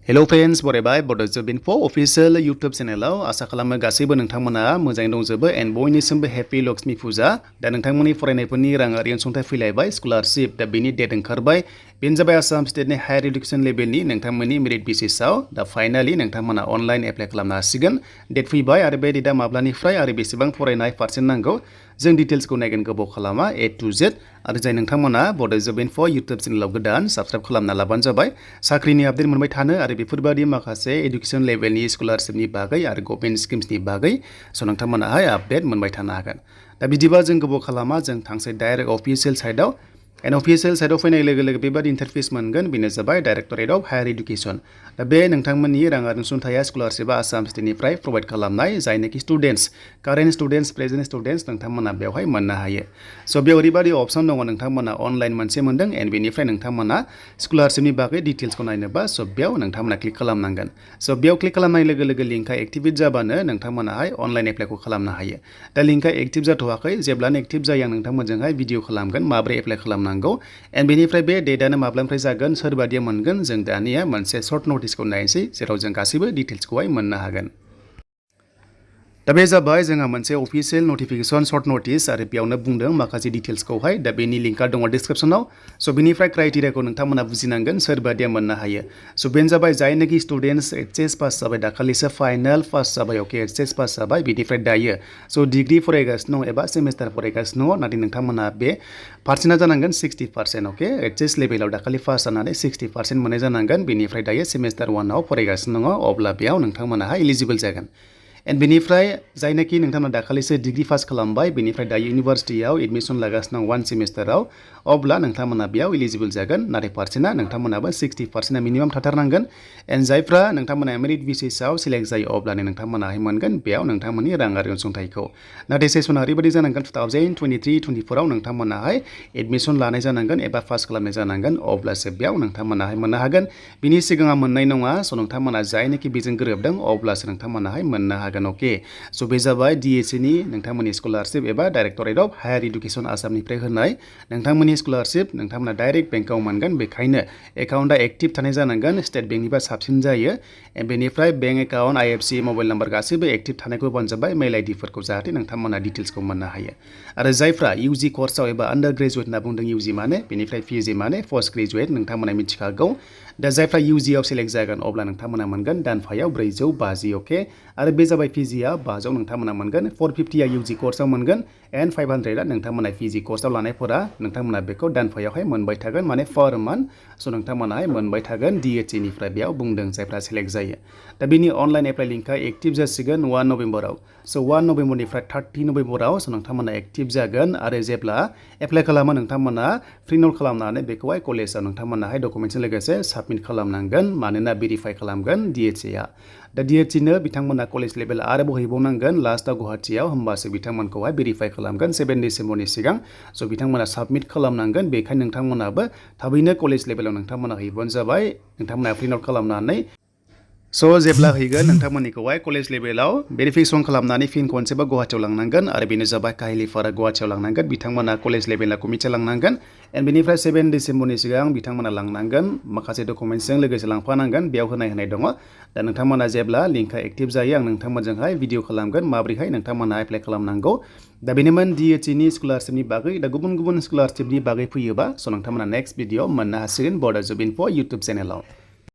Hello friends, बरायबाय Bodo official YouTube channel आसा खालामो गासैबो नोंथांमोना मोजाङै दंजोबो and बयनिसिमबो हैप्पी लक्ष्मी फुजा दा नोंथांमोननि फरायनायफोरनि राङारि अनसुंथाइ फैलायबाय स्कलारशिप दा बेनि डेट ओंखारबाय बेनो जाबाय आसाम स्टेटनि हायर एडुकेशन लेभेलनि नोंथांमोननि मेरिट बेसिसआव दा फाइनाली नोंथांमोना अनलाइन एप्लाइ खालामनो हासिगोन डेट फैबाय आरो बे डेटआ माब्लानिफ्राय आरो बेसेबां फरायनाय पार्सेन्ट नांगौ जों डिटेल्सखौ नायगोन गोबाव खालामा A to Z आरो जाय नोंथांमोना Bodo YouTube चेनेलाव गोदान साबस्क्राइब खालामना लाबानो जाबाय साख्रिनि आपडेट मोनबाय थानो आरो बेफोरबादि माखासे एडुकेशन लेभेलनि स्कलारशिपनि बागै आरो गभर्नमेन्ट स्किम्सनि बागै स' नोंथांमोनाहाय आपडेट मोनबाय थानो हागोन दा बिदिबा जों गोबाव खालामा जों थांसै डाइरेक्ट अफिशियेल साइटआव एन्ड अफिशियेल साइटआव फैनाय लोगो लोगो बेबादि इन्टारफेस मोनगोन बेनो जाबाय डाइरेक्टरेट अफ हायर एडुकेशन दा बे नोंथांमोननि राङारि अनसुंथाइया स्कलारशिपआ आसाम स्टेटनिफ्राय प्रभाइड खालामनाय जायनाखि students current students present students नोंथांमोना बेवहाय मोननो हायो स' बेयाव ओरैबादि अपसन दङ नोंथांमोना अनलाइन मोनसे मोनदों एन्ड बेनिफ्राय नोंथांमोना स्कलारशिपनि बागै डिटेल्सखौ नायनोबा स' बेयाव नोंथांमोना क्लिक खालामनांगोन स' बेयाव क्लिक खालामनाय लोगो लोगो लिंकआ एक्टिभेट जाबानो नोंथांमोनाहाय अनलाइन एप्लाइखौ खालामनो हायो दा लिंकआ एक्टिभ जाथ'वाखै जेब्लानो एक्टिभ जायो आं नोंथांमोनजोंहाय भिडिअ खालामगोन माबोरै एप्लाइ खालामनांगौ एन्ड बेनिफ्राय बे डेटआनो माब्लानिफ्राय जागोन सोरबादिया मोनगोन जों दानिया मोनसे सर्ट नटिसखौ नायनोसै जेराव जों गासैबो डिटेल्सखौहाय मोननो हागोन दा बे जाबाय जोंहा मोनसे अफिशियेल नटिफिकेशन सर्ट नटिस आरो बेयावनो बुंदों माखासे डिटेल्सखौहाय दा बेनि लिंकआ दङ डिसक्रिप्शनाव स' बेनिफ्राय क्राइटेरियाखौ नोंथांमोना बुजिनांगोन सोरबादिया मोननो हायो स' बेनो जाबाय जायनाखि स्टुडेन्ट्स HS पास जाबाय दाखालिसो फाइनाल पास जाबाय अके HS पास जाबाय बेनिफ्राय दायो स' डिग्री फरायगासिनो दं एबा सेमिस्टार फरायगासिनो दङ नाथाय नोंथांमोना बे पार्सेन्टआ जानांगोन 60% अके HS लेभेलाव दाखालि पास जानानै 60% मोननाय जानांगोन बेनिफ्राय दायो सेमिस्टार 1आव फरायगासिनो दङ अब्ला बेयाव नोंथांमोनाहाय एलिजिबल जागोन एन्ड बेनिफ्राय जायनाखि नोंथांमोना दाखालिसो डिग्री पास खालामबाय बेनिफ्राय दायो इउनिभार्सिटियाव एडमिसन लागासिनो दं 1 सेमिस्टाराव अब्ला नोंथांमोना बेयाव एलिजिबल जागोन नाथाय पार्सेन्टआ नोंथांमोनाबो 60% मिनिमाम थाथारनांगोन एन्ड जायफ्रा नोंथांमोना मेरिट बेसिसआव सिलेक्ट जायो अब्लानो नोंथांमोनाहाय मोनगोन बेयाव नोंथांमोननि राङारि अनसुंथाइखौ नाथाय सेसना ओरैबायदि जानांगोन 2023-24 आव नोंथांमोनाहाय एडमिसन लानाय जानांगोन एबा पास खालामनाय जानांगोन अब्लासो बेयाव नोंथांमोनाहाय मोननो हागोन बिनि सिगाङाव मोननाय नङा स' नोंथांमोना जायनाखि बेजों गोरोबदों अब्लासो नोंथांमोनाहाय मोननो हागोन ओके स' बे जाबाय DHE नि नोंथांमोननि स्कलारशिप एबा डाइरेक्टरेट अफ हायर एडुकेशन आसामनिफ्राय होनाय नोंथांमोननि स्कलारशिप नोंथांमोना डाइरेक्ट बेंकआव मोनगोन बेखायनो एकाउन्टआ एक्टिभ थानाय जानांगोन स्टेट बेंकनिबा साबसिन जायो बेनिफ्राय bank account IFC mobile number गासैबो एक्टिभ थानायखौ बानजाबाय मेल आइडिफोरखौ जाहाथे नोंथांमोना डिटेल्सखौ मोननो हायो आरो जायफ्रा UG कर्सआव एबा आन्डार ग्रेजुवेट होनना बुंदों UG माने बेनिफ्राय PG माने पोस्ट ग्रेजुवेट नोंथांमोना मिथिखागौ दा जायफ्रा UG आव सिलेक्ट जागोन अब्ला नोंथांमोना मोनगोन दानफायाव 450 अके आरो बे जाबाय PG आ 500 नोंथांमोना मोनगोन 450 आ UG कर्सआव मोनगोन एन्ड 500 आ नोंथांमोना PG कर्सआव लानायफोरा नोंथांमोना बेखौ दानफायावहाय मोनबाय थागोन माने पर मान्थ स' नोंथांमोनाहाय मोनबाय थागोन DHE निफ्राय बेयाव बुंदों जायफ्रा सिलेक्ट जायो दा बेनि अनलाइन एप्लाइ लिंकआ एक्टिभ जासिगोन 1 नभेम्बराव स' 1 नभेम्बरनिफ्राय 30 नभेम्बराव स' नोंथांमोना एक्टिभ जागोन आरो जेब्ला एप्लाइ खालामो नोंथांमोना प्रिन्ट आउट खालामनानै बेखौहाय कलेजाव नोंथांमोनाहाय डकुमेन्टजों लोगोसे साबमिट खालामनांगोन मानोना भेरिफाइ खालामगोन DHE आ दा DHE नो बिथांमोना कलेज लेभेल आरोबाव हैबावनांगोन लास्टआव गुवाहाटीयाव होमबासो बिथांमोनखौहाय भेरिफाइ खालामगोन 7 डिसेम्बरनि सिगां स' बिथांमोना साबमिट खालामनांगोन बेखायनो नोंथांमोनाबो थाबैनो कलेज लेभेलाव नोंथांमोना हैबानो जाबाय नोंथांमोना प्रिन्ट आउट खालामनानै स' जेब्ला हैगोन नोंथांमोननिखौहाय कलेज लेभेलाव भेरिफिकेसन खालामनानै फिन खनसेबा गुवाहाटीयाव लांनांगोन आरो बेनो जाबाय काहिलिपारा गुवाहाटीयाव लांनांगोन बिथांमोना कलेज लेभेलखौ मिथिलांनांगोन एन्ड बेनिफ्राय 7 डिसेम्बरनि सिगां बिथांमोना लांनांगोन माखासे डकुमेन्ट्सजों लोगोसे लांफानांगोन बेयाव होनाय दङ दा नोंथांमोना जेब्ला लिंकआ एक्टिभ जायो आं नोंथांमोनजोंहाय भिडिअ खालामगोन माबोरैहाय नोंथांमोना एप्लाइ खालामनांगौ दा बेनोमोन DHE नि स्कलारशिपनि बागै दा गुबुन गुबुन स्कलारशिपनि बागै फैयोबा स' नोंथांमोना नेक्स्ट भिडिअ मोननो हासिगोन Bodo YouTube चेनेलाव